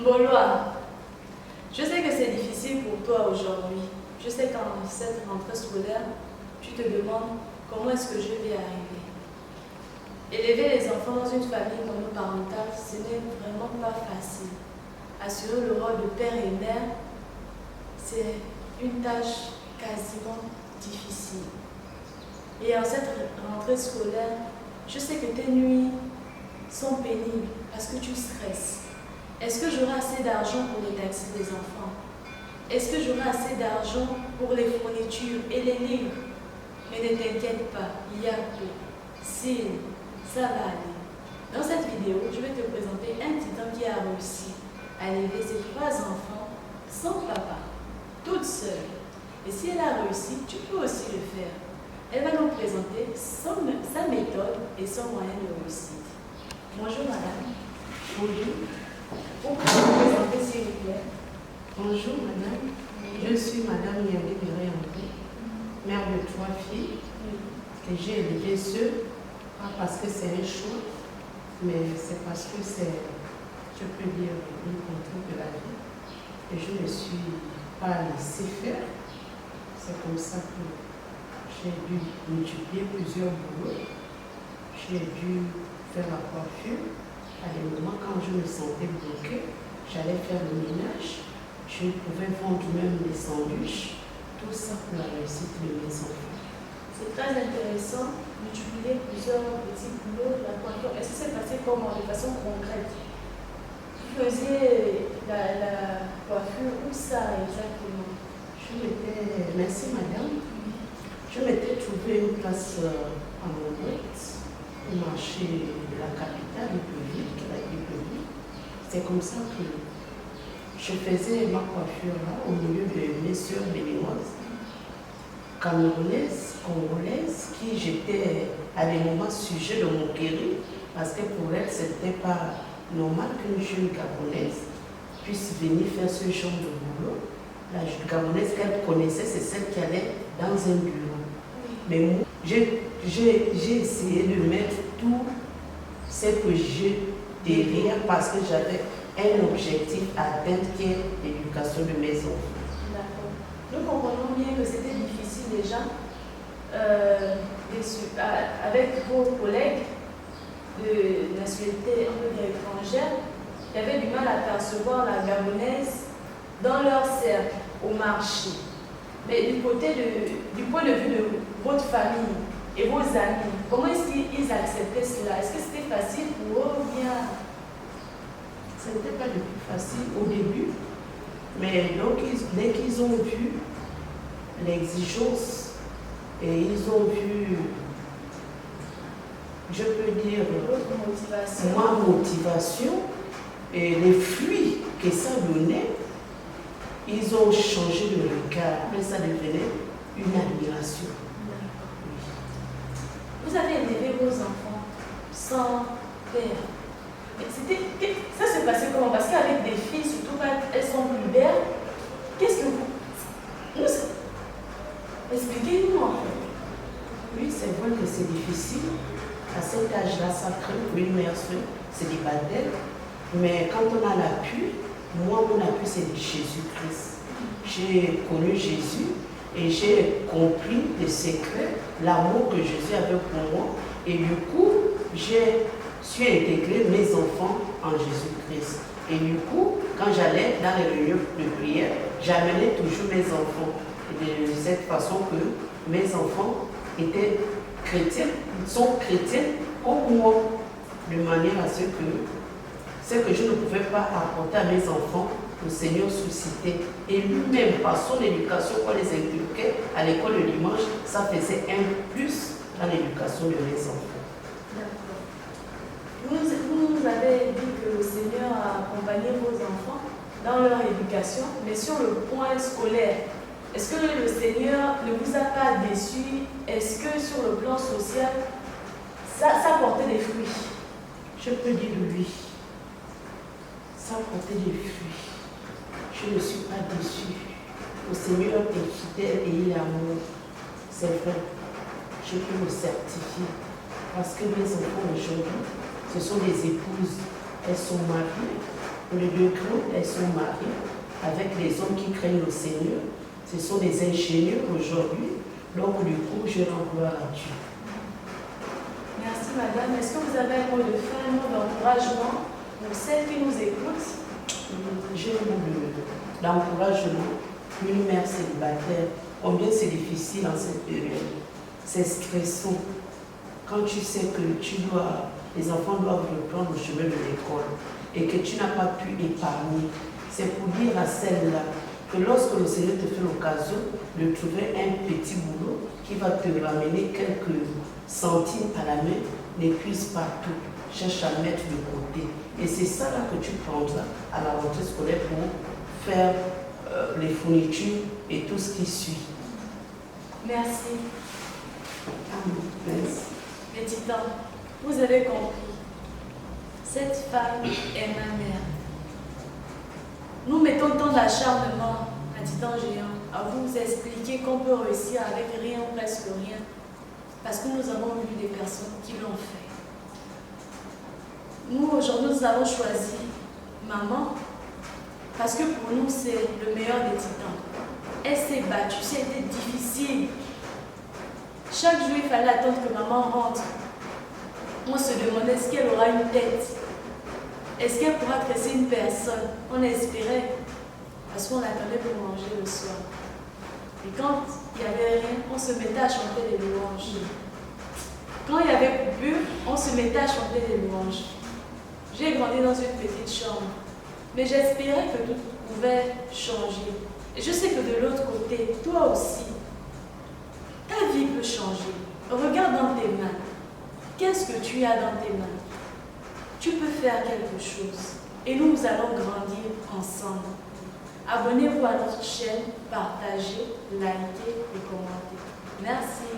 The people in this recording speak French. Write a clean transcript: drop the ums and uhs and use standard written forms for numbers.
Mboloa, je sais que c'est difficile pour toi aujourd'hui. Je sais qu'en cette rentrée scolaire, tu te demandes comment est-ce que je vais arriver. Élever les enfants dans une famille monoparentale, ce n'est vraiment pas facile. Assurer le rôle de père et mère, c'est une tâche quasiment difficile. Et en cette rentrée scolaire, je sais que tes nuits sont pénibles parce que tu stresses. Est-ce que j'aurai assez d'argent pour les taxis des enfants? Est-ce que j'aurai assez d'argent pour les fournitures et les livres? Mais ne t'inquiète pas, il y a peu. Si, ça va aller. Dans cette vidéo, je vais te présenter un titan qui a réussi à élever ses 3 enfants sans papa, toute seule. Et si elle a réussi, tu peux aussi le faire. Elle va nous présenter sa méthode et son moyen de réussite. Bonjour madame. Bonjour. Vous pouvez vous présenter s'il vous plaît? Bonjour madame. Je suis madame Yandé André, mère de 3 filles que j'ai élevées seule, pas parce que c'est un choix, mais c'est parce que c'est, je peux dire, une contrainte de la vie. Et je ne me suis pas laissée faire. C'est comme ça que j'ai dû multiplier plusieurs boulots. J'ai dû faire la coiffure. À des moments, quand je me sentais bloquée, j'allais faire le ménage. Je pouvais vendre même des sandwichs. Tout ça pour la réussite de mes enfants. C'est très intéressant, multiplier plusieurs petits boulots, la coiffure. Est-ce que c'est passé comment, de façon concrète? Vous faisiez la coiffure, où ça exactement? Merci madame. Je m'étais trouvé une place à Montbrett, au marché de la capitale, Libreville. C'est comme ça que je faisais ma coiffure là, au milieu de mes soeurs béninoises, camerounaises, congolaises, qui j'étais à des moments sujet de moquerie, parce que pour elles, ce n'était pas normal qu'une jeune gabonaise puisse venir faire ce genre de boulot. La gabonaise qu'elle connaissait, c'est celle qui allait dans un bureau. Mais moi, j'ai essayé de mettre tout ce que j'ai derrière parce que j'avais un objectif à atteindre qui est l'éducation de mes enfants. D'accord. Nous comprenons bien que c'était difficile déjà avec vos collègues de nationalité étrangère qui avaient du mal à percevoir la gabonaise dans leur cercle au marché. Mais du point de vue de votre famille et vos amis, comment est-ce qu'ils acceptaient cela? Est-ce que c'était facile pour eux ou bien? Ce n'était pas le plus facile au début, mais donc dès qu'ils ont vu l'exigence et ils ont vu, je peux dire, ma motivation et les fruits que ça donnait, ils ont changé de regard. Après, ça devenait une admiration. Vous avez élevé vos enfants sans père. Ça s'est passé comment? Parce qu'avec des filles, surtout quand elles sont plus belles, qu'est-ce que vous... Expliquez-nous en fait. Oui, c'est vrai que c'est difficile. À cet âge-là, ça craint pour une mère seule, c'est des batailles. Mais quand on a l'appui, moi, mon appui, c'est Jésus-Christ. J'ai connu Jésus et j'ai compris les secrets, l'amour que Jésus avait pour moi. Et du coup, j'ai su intégrer mes enfants en Jésus-Christ. Et du coup, quand j'allais dans les réunions de prière, j'amenais toujours mes enfants. Et de cette façon que mes enfants étaient chrétiens, sont chrétiens comme moi, de manière à ce que je ne pouvais pas apporter à mes enfants, le Seigneur suscitait. Et lui-même, par son éducation, quand les inculquait à l'école le dimanche, ça faisait un plus dans l'éducation de mes enfants. Vous nous avez dit que le Seigneur a accompagné vos enfants dans leur éducation, mais sur le point scolaire, est-ce que le Seigneur ne vous a pas déçu? Est-ce que sur le plan social, ça portait des fruits? Je peux dire oui. Ça portait des fruits. Je ne suis pas déçue. Le Seigneur est fidèle et il est amour. C'est vrai. Je peux le certifier. Parce que mes enfants aujourd'hui, ce sont des épouses. Elles sont mariées. Les deux grands, elles sont mariées avec les hommes qui craignent le Seigneur. Ce sont des ingénieurs aujourd'hui. Donc, du coup, je rends gloire à Dieu. Merci madame. Est-ce que vous avez un mot de fin, un mot d'encouragement pour celles qui nous écoutent? J'ai un mot d'encouragement. Une mère célibataire, combien c'est difficile en cette période. C'est stressant. Quand tu sais que les enfants doivent reprendre le chemin de l'école et que tu n'as pas pu épargner, c'est pour dire à celle-là que lorsque le Seigneur te fait l'occasion de trouver un petit boulot qui va te ramener quelques centimes à la main, n'épuise pas tout. Cherche à mettre de côté. Et c'est ça là que tu prendras à la rentrée scolaire pour faire les fournitures et tout ce qui suit. Merci. Amen. Merci. Les titans, vous avez compris. Cette femme est ma mère. Nous mettons tant d'acharnement, un titan géant, à vous expliquer qu'on peut réussir avec rien ou presque rien. Parce que nous avons vu des personnes qui l'ont fait. Nous, aujourd'hui, nous avons choisi maman parce que pour nous, c'est le meilleur des titans. Elle s'est battue, c'était difficile. Chaque jour, il fallait attendre que maman rentre. On se demandait est-ce qu'elle aura une tête? Est-ce qu'elle pourra tresser une personne? On espérait, parce qu'on attendait pour manger le soir. Et quand il n'y avait rien, on se mettait à chanter les louanges. Quand il y avait coupure, on se mettait à chanter les louanges. J'ai grandi dans une petite chambre, mais j'espérais que tout pouvait changer. Et je sais que de l'autre côté, toi aussi, ta vie peut changer. Regarde dans tes mains. Qu'est-ce que tu as dans tes mains? Tu peux faire quelque chose. Et nous allons grandir ensemble. Abonnez-vous à notre chaîne, partagez, likez et commentez. Merci.